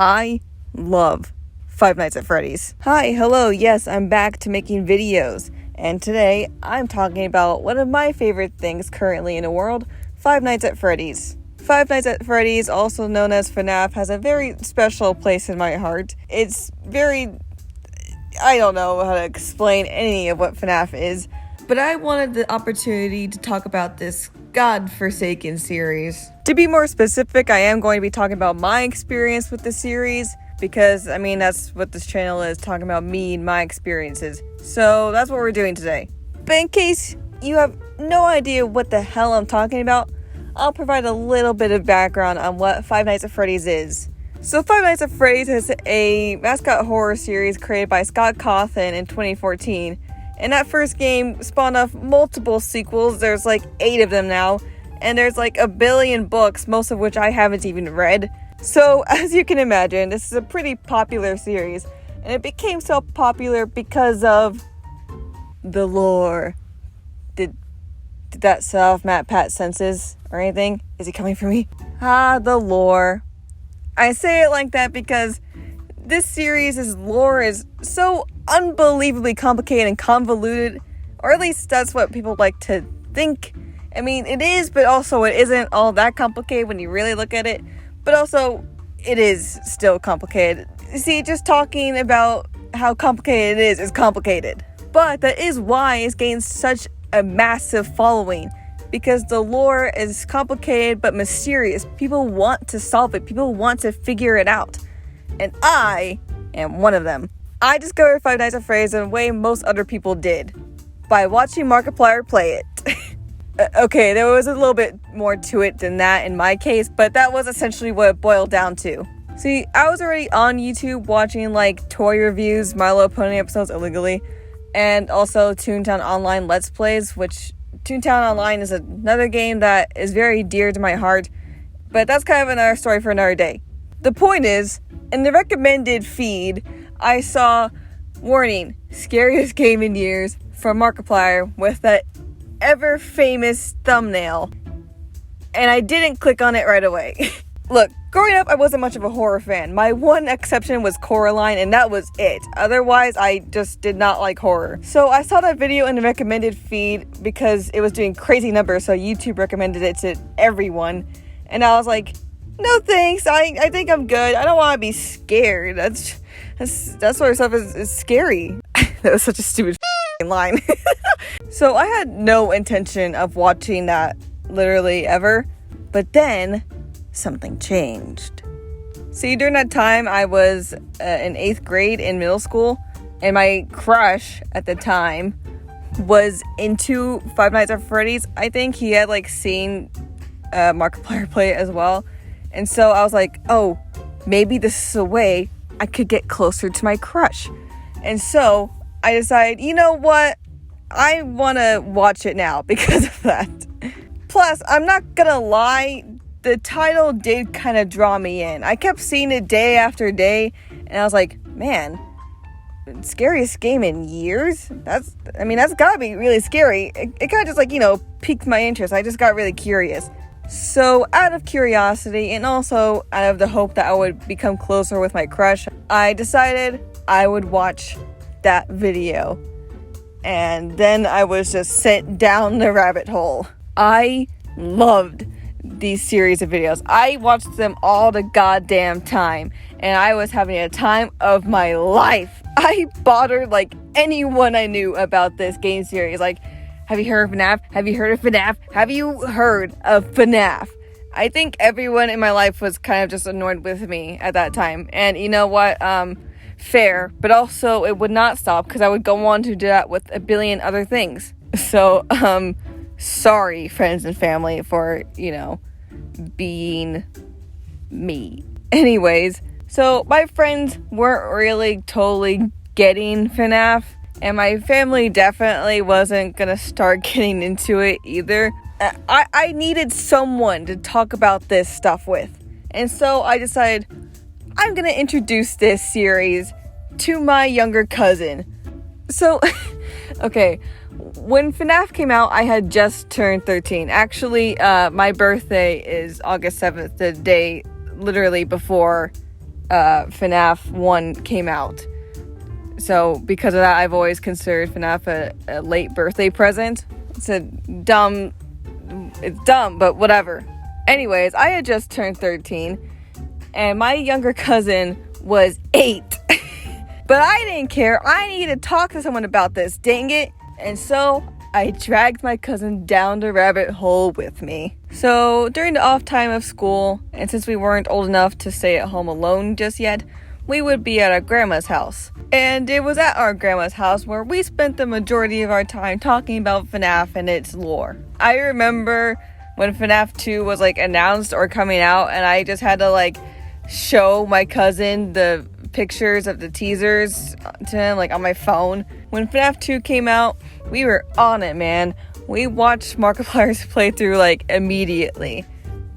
I love Five Nights at Freddy's. Hi, hello, yes, I'm back to making videos. And today, I'm talking about one of my favorite things currently in the world, Five Nights at Freddy's. Five Nights at Freddy's, also known as FNaF, has a very special place in my heart. It's I don't know how to explain any of what FNaF is, but I wanted the opportunity to talk about this godforsaken series. To be more specific, I am going to be talking about my experience with the series, because, that's what this channel is, talking about me and my experiences. So that's what we're doing today. But in case you have no idea what the hell I'm talking about, I'll provide a little bit of background on what Five Nights at Freddy's is. So Five Nights at Freddy's is a mascot horror series created by Scott Cawthon in 2014. And that first game spawned off multiple sequels. There's like 8 of them now. And there's like a billion books, most of which I haven't even read. So as you can imagine, this is a pretty popular series. And it became so popular because of the lore. Did that set off Matt Pat's senses or anything? Is he coming for me? The lore. I say it like that because this series' lore is so unbelievably complicated and convoluted, or at least that's what people like to think. It is, but also it isn't all that complicated when you really look at it, but also it is still complicated. See, just talking about how complicated it is complicated. But that is why it's gained such a massive following, because the lore is complicated but mysterious. People want to solve it. People want to figure it out. And I am one of them. I discovered Five Nights at Freddy's in a way most other people did, by watching Markiplier play it. Okay, there was a little bit more to it than that in my case, but that was essentially what it boiled down to. See, I was already on YouTube watching like toy reviews, My Little Pony episodes illegally, and also Toontown Online Let's Plays, which Toontown Online is another game that is very dear to my heart, but that's kind of another story for another day. The point is, in the recommended feed, I saw, warning, scariest game in years from Markiplier with that ever famous thumbnail, and I didn't click on it right away. Look, growing up, I wasn't much of a horror fan. My one exception was Coraline, and that was it. Otherwise, I just did not like horror. So I saw that video in the recommended feed because it was doing crazy numbers, so YouTube recommended it to everyone. And I was like, no thanks, I think I'm good. I don't want to be scared. That sort of stuff is scary. That was such a stupid line. So I had no intention of watching that literally ever. But then something changed. See, during that time, I was in 8th grade in middle school, and my crush at the time was into Five Nights at Freddy's. I think he had seen Markiplier play it as well, and so I was like, oh, maybe this is a way I could get closer to my crush. And so I decided, you know what, I want to watch it now because of that. Plus, I'm not gonna lie, the title did kind of draw me in. I kept seeing it day after day, and I was like, man, scariest game in years? That's gotta be really scary. It kind of just piqued my interest. I just got really curious. So out of curiosity, and also out of the hope that I would become closer with my crush, I decided I would watch that video. And then I was just sent down the rabbit hole. I loved these series of videos. I watched them all the goddamn time, and I was having a time of my life. I bothered anyone I knew about this game series. Have you heard of FNaF? Have you heard of FNaF? Have you heard of FNaF? I think everyone in my life was kind of just annoyed with me at that time. And you know what? Fair. But also, it would not stop because I would go on to do that with a billion other things. So, sorry, friends and family, for, being me. Anyways, so my friends weren't really totally getting FNaF, and my family definitely wasn't gonna start getting into it either. I needed someone to talk about this stuff with, and so I decided I'm gonna introduce this series to my younger cousin. So, okay, when FNaF came out, I had just turned 13. Actually, my birthday is August 7th, the day literally before FNaF 1 came out. So because of that, I've always considered FNaF a late birthday present. It's dumb, but whatever. Anyways, I had just turned 13, and my younger cousin was 8. But I didn't care. I needed to talk to someone about this, dang it. And so I dragged my cousin down the rabbit hole with me. So during the off time of school, and since we weren't old enough to stay at home alone just yet, we would be at our grandma's house. And it was at our grandma's house where we spent the majority of our time talking about FNaF and its lore. I remember when FNaF 2 was announced or coming out, and I just had to show my cousin the pictures of the teasers to him on my phone. When FNaF 2 came out, we were on it, man. We watched Markiplier's playthrough immediately.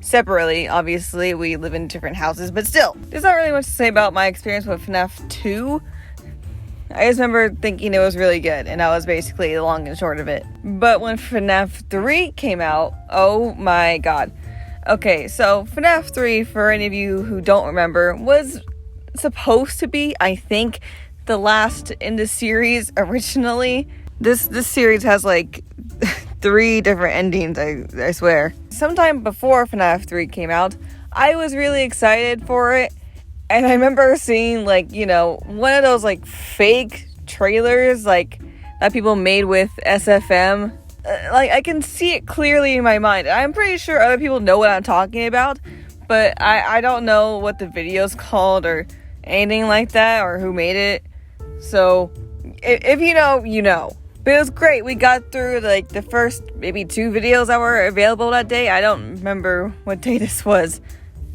Separately, obviously, we live in different houses, but still, there's not really much to say about my experience with FNaF 2. I just remember thinking it was really good, and that was basically the long and short of it. But when FNaF 3 came out, oh my god. Okay, so FNaF 3, for any of you who don't remember, was supposed to be, I think, the last in the series originally. This series has 3 different endings, I swear. Sometime before FNaF 3 came out, I was really excited for it. And I remember seeing one of those fake trailers that people made with SFM. I can see it clearly in my mind. I'm pretty sure other people know what I'm talking about, but I don't know what the video's called or anything like that, or who made it. So if you know, you know. But it was great. We got through the first maybe 2 videos that were available that day. I don't remember what day this was.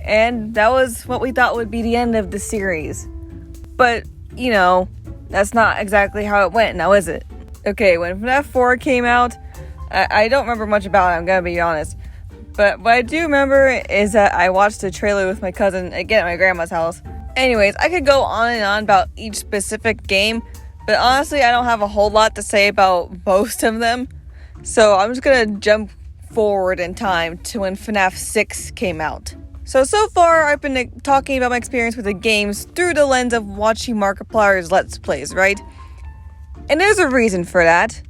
And that was what we thought would be the end of the series. But, that's not exactly how it went, now is it? Okay, when FNaF 4 came out, I don't remember much about it, I'm gonna be honest. But what I do remember is that I watched the trailer with my cousin, again at my grandma's house. Anyways, I could go on and on about each specific game, but honestly, I don't have a whole lot to say about most of them. So I'm just gonna jump forward in time to when FNaF 6 came out. So far, I've been talking about my experience with the games through the lens of watching Markiplier's Let's Plays, right? And there's a reason for that.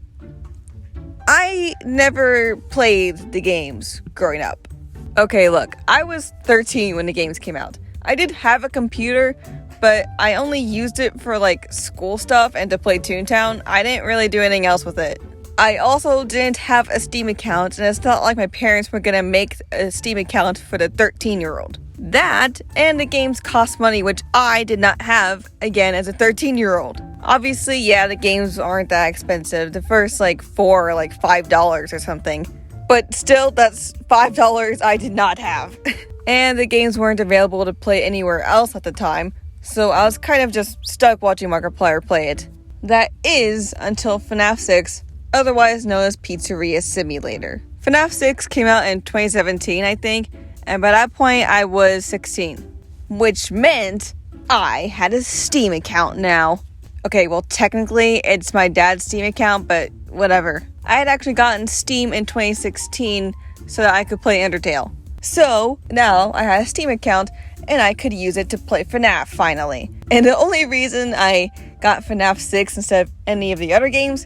I never played the games growing up. Okay, look, I was 13 when the games came out. I did have a computer, but I only used it for school stuff and to play Toontown. I didn't really do anything else with it. I also didn't have a Steam account, and it's not like my parents were gonna make a Steam account for the 13-year-old. That, and the games cost money, which I did not have, again, as a 13-year-old. Obviously, yeah, the games aren't that expensive. The first, 4 are $5 or something. But still, that's $5 I did not have. And the games weren't available to play anywhere else at the time, so I was kind of just stuck watching Markiplier play it. That is, until FNaF 6, otherwise known as Pizzeria Simulator. FNaF 6 came out in 2017, I think, and by that point I was 16, which meant I had a Steam account now. Okay, well technically it's my dad's Steam account, but whatever. I had actually gotten Steam in 2016 so that I could play Undertale. So now I had a Steam account and I could use it to play FNaF finally. And the only reason I got FNaF 6 instead of any of the other games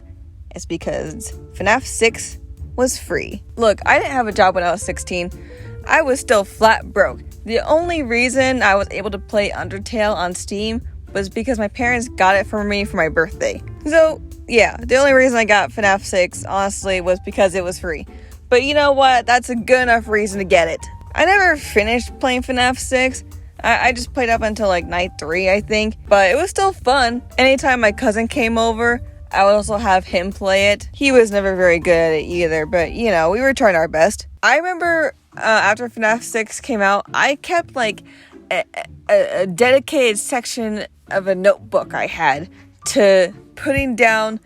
is because FNaF 6 was free. Look, I didn't have a job when I was 16. I was still flat broke. The only reason I was able to play Undertale on Steam was because my parents got it for me for my birthday. So, yeah, the only reason I got FNaF 6, honestly, was because it was free. But you know what? That's a good enough reason to get it. I never finished playing FNaF 6. I just played up until night 3, I think. But it was still fun. Anytime my cousin came over, I would also have him play it. He was never very good at it either, but we were trying our best. I remember after FNaF 6 came out, I kept a dedicated section of a notebook I had to putting down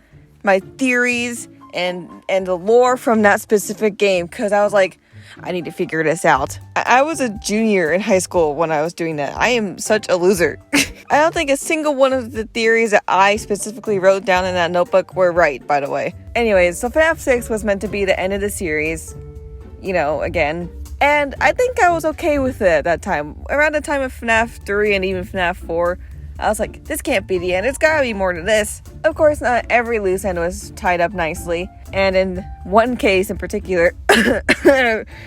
my theories and the lore from that specific game, because I was I need to figure this out. I was a junior in high school when I was doing that. I am such a loser. I don't think a single one of the theories that I specifically wrote down in that notebook were right, by the way. Anyways, so FNaF 6 was meant to be the end of the series. Again, And I think I was okay with it at that time. Around the time of FNaF 3 and even FNaF 4, I was like, this can't be the end. It's gotta be more to this. Of course, not every loose end was tied up nicely. And in one case in particular,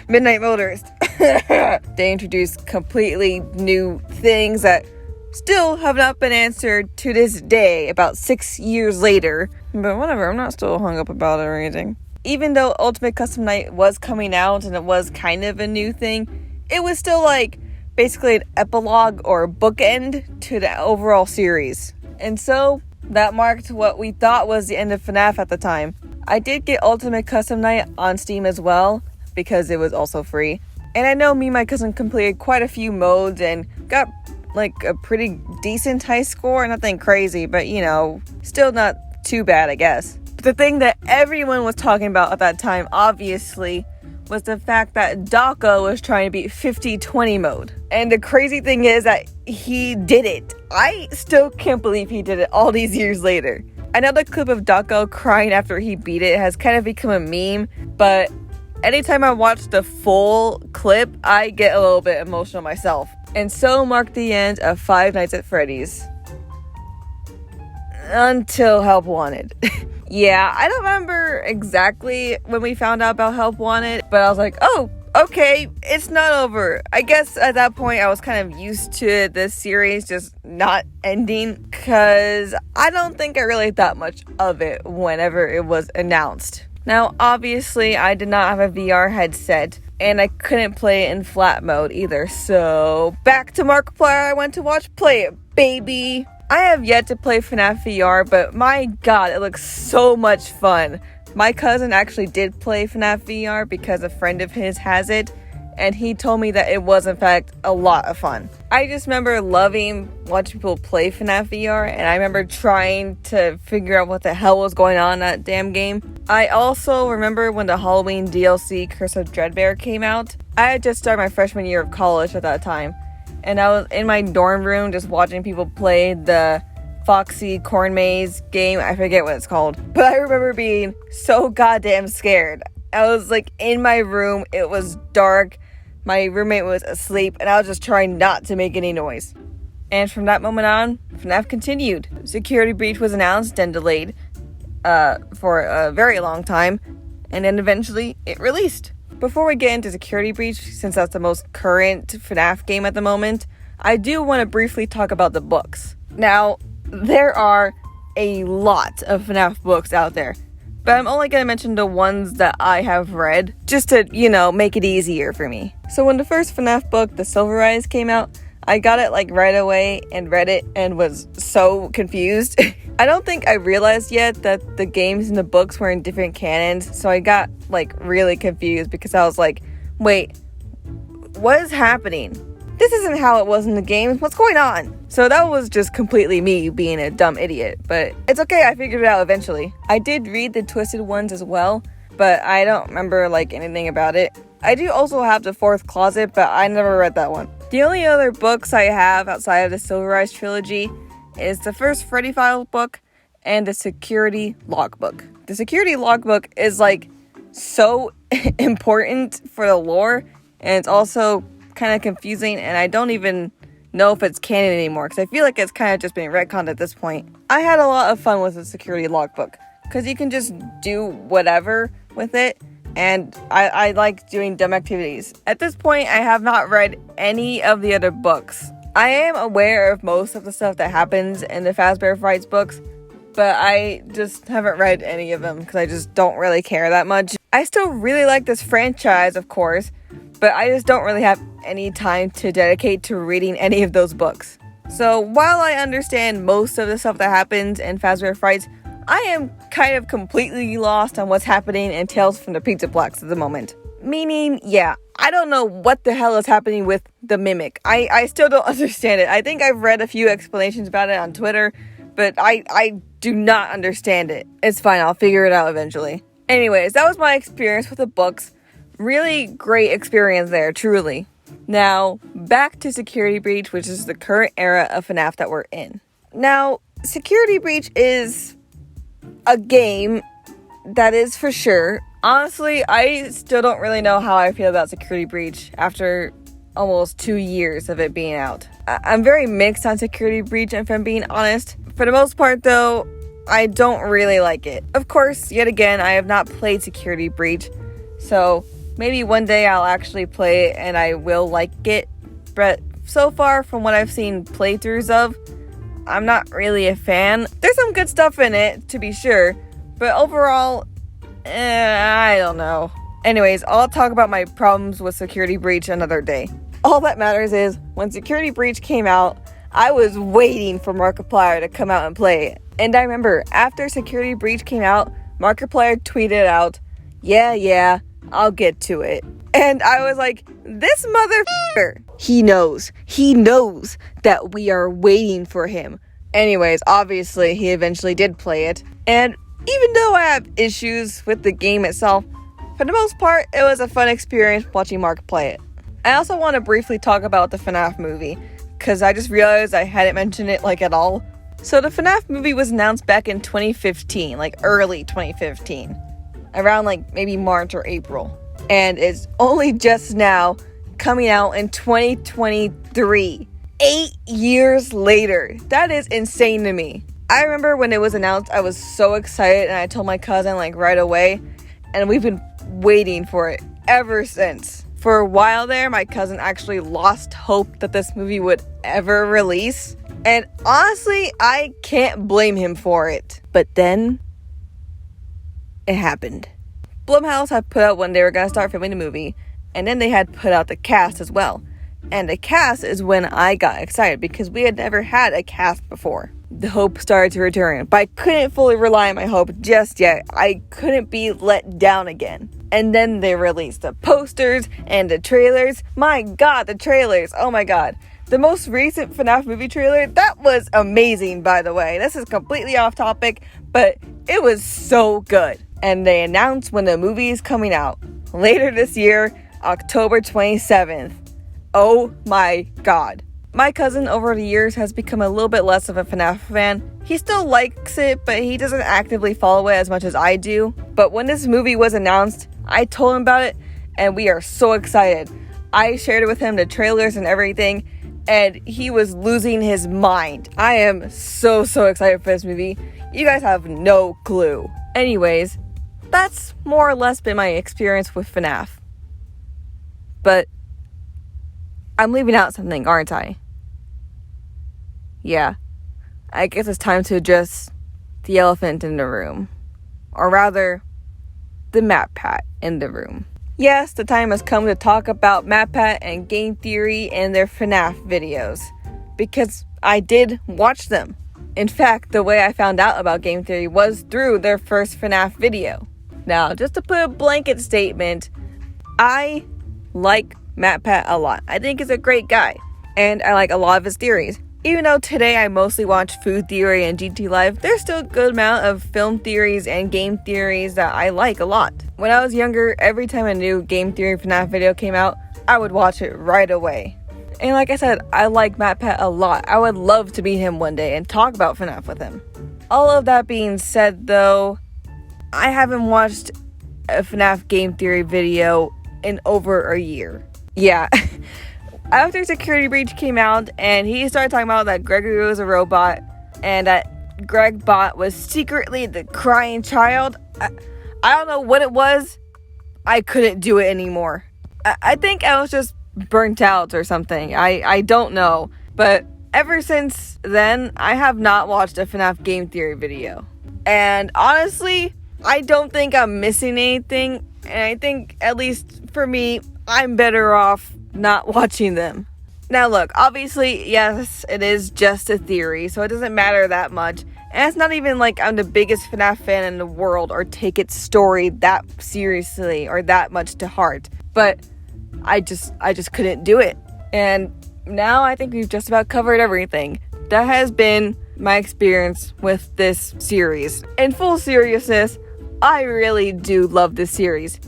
Midnight Motorist, they introduced completely new things that still have not been answered to this day, about 6 years later. But whatever, I'm not still hung up about it or anything. Even though Ultimate Custom Night was coming out and it was kind of a new thing, it was still like basically an epilogue or a bookend to the overall series. And so that marked what we thought was the end of FNaF at the time. I did get Ultimate Custom Night on Steam as well because it was also free. And I know me and my cousin completed quite a few modes and got like a pretty decent high score. Nothing crazy, but you know, still not too bad, I guess. But the thing that everyone was talking about at that time, obviously, was the fact that Daka was trying to beat 50-20 mode. And the crazy thing is that he did it. I still can't believe he did it all these years later. Another clip of Daka crying after he beat it has kind of become a meme, but anytime I watch the full clip, I get a little bit emotional myself. And so marked the end of Five Nights at Freddy's. Until Help Wanted. Yeah, I don't remember exactly when we found out about Help Wanted, but I was like, oh, okay, it's not over. I guess at that point I was kind of used to this series just not ending, because I don't think I really thought much of it whenever it was announced. Now, obviously, I did not have a VR headset, and I couldn't play it in flat mode either, so back to Markiplier I went to watch play it, baby! I have yet to play FNaF VR, but my god, it looks so much fun. My cousin actually did play FNaF VR because a friend of his has it, and he told me that it was in fact a lot of fun. I just remember loving watching people play FNaF VR, and I remember trying to figure out what the hell was going on in that damn game. I also remember when the Halloween DLC Curse of Dreadbear came out. I had just started my freshman year of college at that time, and I was in my dorm room just watching people play the Foxy Corn Maze game. I forget what it's called, but I remember being so goddamn scared. I was like in my room, it was dark, my roommate was asleep, and I was just trying not to make any noise. And from that moment on, FNaF continued. Security Breach was announced and delayed for a very long time, and then eventually it released. Before we get into Security Breach, since that's the most current FNaF game at the moment, I do want to briefly talk about the books. Now, there are a lot of FNaF books out there, but I'm only going to mention the ones that I have read, just to, you know, make it easier for me. So when the first FNaF book, The Silver Eyes, came out, I got it like right away and read it and was so confused. I don't think I realized yet that the games and the books were in different canons, so I got like really confused because I was like, wait, what is happening? This isn't how it was in the games. What's going on? So that was just completely me being a dumb idiot, but it's okay, I figured it out eventually. I did read the Twisted ones as well, but I don't remember like anything about it. I do also have the Fourth Closet, but I never read that one. The only other books I have outside of the Silver Eyes trilogy is the first Freddy Files book and the Security Logbook. The Security Logbook is like so important for the lore, and it's also kind of confusing, and I don't even know if it's canon anymore because I feel like it's kind of just being retconned at this point. I had a lot of fun with the Security Logbook because you can just do whatever with it, and I like doing dumb activities. At this point, I have not read any of the other books. I am aware of most of the stuff that happens in the Fazbear Frights books, but I just haven't read any of them because I just don't really care that much. I still really like this franchise, of course, but I just don't really have any time to dedicate to reading any of those books. So while I understand most of the stuff that happens in Fazbear Frights, I am kind of completely lost on what's happening in Tales from the Pizza Plex at the moment. Meaning, yeah, I don't know what the hell is happening with the Mimic. I still don't understand it. I think I've read a few explanations about it on Twitter, but I do not understand it. It's fine, I'll figure it out eventually. Anyways, that was my experience with the books. Really great experience there, truly. Now, back to Security Breach, which is the current era of FNaF that we're in. Now, Security Breach is a game that is for sure Honestly, I still don't really know how I feel about Security Breach after almost 2 years of it being out. I'm very mixed on Security Breach, if I'm being honest. For the most part, though, I don't really like it. Of course, yet again, I have not played Security Breach, so maybe one day I'll actually play it and I will like it. But so far, from what I've seen playthroughs of, I'm not really a fan. There's some good stuff in it, to be sure, but overall, I don't know. Anyways, I'll talk about my problems with Security Breach another day. All that matters is, when Security Breach came out, I was waiting for Markiplier to come out and play it. And I remember, after Security Breach came out, Markiplier tweeted out, yeah, I'll get to it. And I was like, this motherfucker, he knows that we are waiting for him. Anyways, obviously, he eventually did play it. And even though I have issues with the game itself, for the most part, it was a fun experience watching Mark play it. I also want to briefly talk about the FNaF movie, because I just realized I hadn't mentioned it at all. So the FNaF movie was announced back in 2015, early 2015. Around maybe March or April. And it's only just now coming out in 2023. 8 years later. That is insane to me. I remember when it was announced, I was so excited and I told my cousin right away. And we've been waiting for it ever since. For a while there, my cousin actually lost hope that this movie would ever release. And honestly, I can't blame him for it. But then, it happened. Blumhouse had put out when they were going to start filming the movie, and then they had put out the cast as well. And the cast is when I got excited, because we had never had a cast before. The hope started to return, but I couldn't fully rely on my hope just yet. I couldn't be let down again. And then they released the posters and the trailers. My god, the trailers! Oh my god. The most recent FNaF movie trailer, that was amazing, by the way. This is completely off topic, but it was so good. And they announced when the movie is coming out. Later this year, October 27th. Oh my god. My cousin over the years has become a little bit less of a FNaF fan. He still likes it, but he doesn't actively follow it as much as I do. But when this movie was announced, I told him about it, and we are so excited. I shared it with him, the trailers and everything, and he was losing his mind. I am so excited for this movie. You guys have no clue. Anyways, that's more or less been my experience with FNaF. But I'm leaving out something, aren't I? Yeah. I guess it's time to address the elephant in the room. Or rather, the MatPat in the room. Yes, the time has come to talk about MatPat and Game Theory and their FNaF videos. Because I did watch them. In fact, the way I found out about Game Theory was through their first FNaF video. Now, just to put a blanket statement, I like MatPat a lot. I think he's a great guy. And I like a lot of his theories. Even though today I mostly watch Food Theory and GT Live, there's still a good amount of film theories and game theories that I like a lot. When I was younger, every time a new Game Theory FNaF video came out, I would watch it right away. And like I said, I like MatPat a lot. I would love to meet him one day and talk about FNaF with him. All of that being said though, I haven't watched a FNaF Game Theory video in over a year. Yeah. After Security Breach came out and he started talking about that Gregory was a robot and that Gregbot was secretly the crying child, I don't know what it was. I couldn't do it anymore. I think I was just burnt out or something. I don't know. But ever since then, I have not watched a FNaF Game Theory video. And honestly, I don't think I'm missing anything. And I think, at least for me, I'm better off not watching them. Now look, obviously, yes, it is just a theory, so it doesn't matter that much. And it's not even like I'm the biggest FNaF fan in the world or take its story that seriously or that much to heart. But I just couldn't do it. And now I think we've just about covered everything. That has been my experience with this series. In full seriousness, I really do love this series.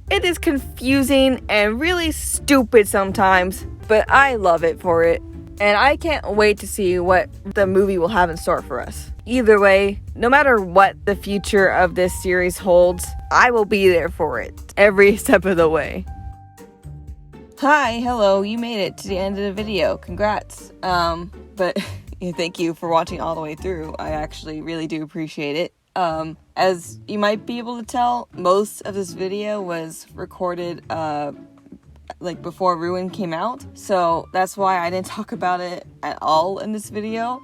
It is confusing and really stupid sometimes, but I love it for it. And I can't wait to see what the movie will have in store for us. Either way, no matter what the future of this series holds, I will be there for it every step of the way. Hi, hello, you made it to the end of the video. Congrats. But thank you for watching all the way through. I actually really do appreciate it. As you might be able to tell, most of this video was recorded like before Ruin came out, so that's why I didn't talk about it at all in this video.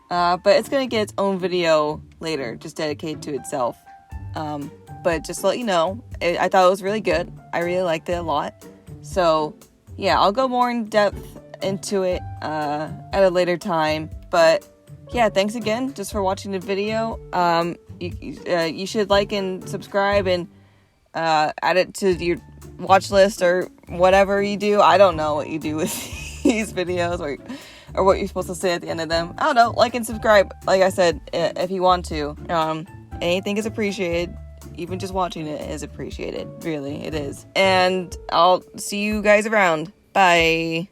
But it's gonna get its own video later, just dedicated to itself. But just to let you know, I thought it was really good. I really liked it a lot. So yeah, I'll go more in depth into it at a later time. But yeah, thanks again just for watching the video. You should like and subscribe and add it to your watch list or whatever you do. I don't know what you do with these videos or what you're supposed to say at the end of them. I don't know. Like and subscribe, like I said, if you want to. Anything is appreciated. Even just watching it is appreciated. Really, it is. And I'll see you guys around. Bye.